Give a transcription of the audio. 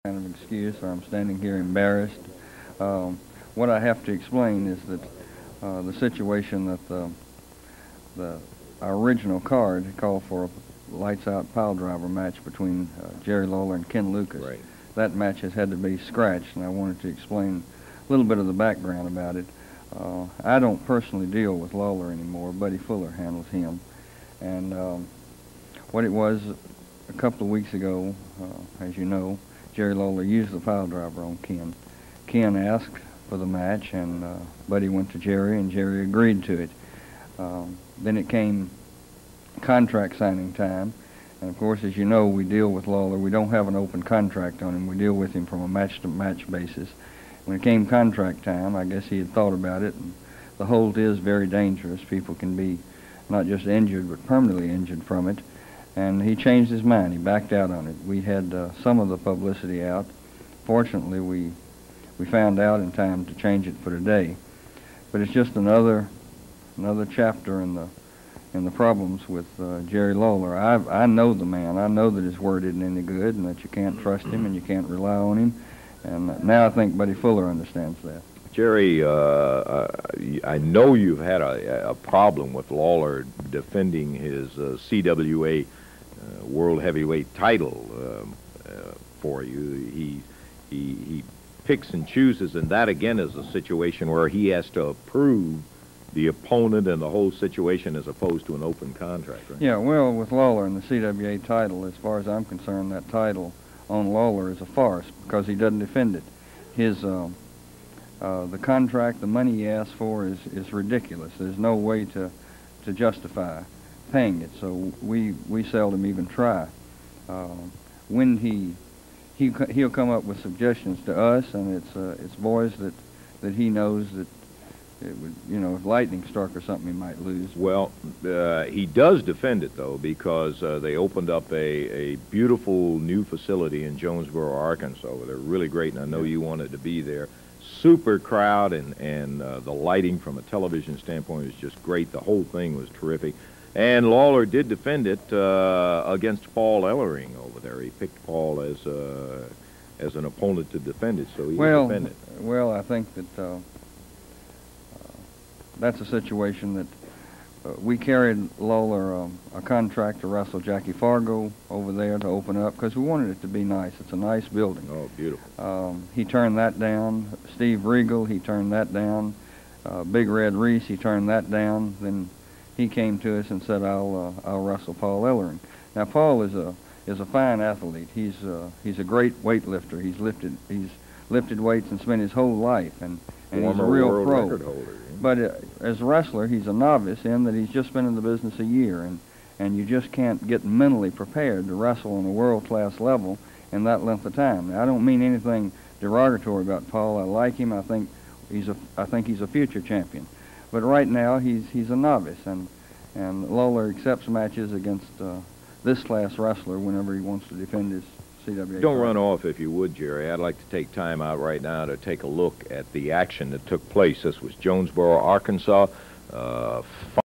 kind of excuse, or I'm standing here embarrassed. What I have to explain is that the situation that our original card called for a lights-out pile driver match between Jerry Lawler and Ken Lucas. Right. That match has had to be scratched, and I wanted to explain a little bit of the background about it. I don't personally deal with Lawler anymore. Buddy Fuller handles him. And what it was, a couple of weeks ago, as you know, Jerry Lawler used the pile driver on Ken. Ken asked for the match, and Buddy went to Jerry, and Jerry agreed to it. Then it came contract signing time, and of course, as you know, we deal with Lawler. We don't have an open contract on him. We deal with him from a match-to-match basis. When it came contract time, I guess he had thought about it, and the hold is very dangerous. People can be not just injured, but permanently injured from it. And he changed his mind. He backed out on it. We had some of the publicity out. Fortunately, we found out in time to change it for today. But it's just another chapter in the problems with Jerry Lawler. I know the man. I know that his word isn't any good, and that you can't trust him and you can't rely on him. And now I think Buddy Fuller understands that. Jerry, I know you've had a problem with Lawler defending his CWA World Heavyweight title for you. He picks and chooses, and that again is a situation where he has to approve the opponent and the whole situation as opposed to an open contract, right? Yeah, well, with Lawler and the CWA title, as far as I'm concerned, that title on Lawler is a farce because he doesn't defend it. His the contract, the money he asked for is ridiculous. There's no way to justify paying it, so we seldom even try. When he'll come up with suggestions to us, and it's boys that he knows that it would, you know, if lightning struck or something, he might lose. Well, he does defend it, though, because they opened up a beautiful new facility in Jonesboro, Arkansas. They're really great, and I know you wanted to be there. Super crowd, and the lighting from a television standpoint is just great. The whole thing was terrific. And Lawler did defend it against Paul Ellering over there. He picked Paul as an opponent to defend it, so he will defend it. Well, I think that that's a situation that we carried Lawler a contract to wrestle Jackie Fargo over there to open up because we wanted it to be nice. It's a nice building. Oh, beautiful. He turned that down. Steve Regal, he turned that down. Big Red Reese, he turned that down. Then he came to us and said, "I'll wrestle Paul Ellering." Now, Paul is a fine athlete. He's a great weightlifter. He's lifted weights and spent his whole life, and he's a real world pro. Record holder. But as a wrestler, he's a novice in that he's just been in the business a year, and you just can't get mentally prepared to wrestle on a world-class level in that length of time. Now, I don't mean anything derogatory about Paul. I like him. I think he's a future champion. But right now, he's a novice, and Lawler accepts matches against this class wrestler whenever he wants to defend his CWA. Don't run off, if you would, Jerry. I'd like to take time out right now to take a look at the action that took place. This was Jonesboro, Arkansas.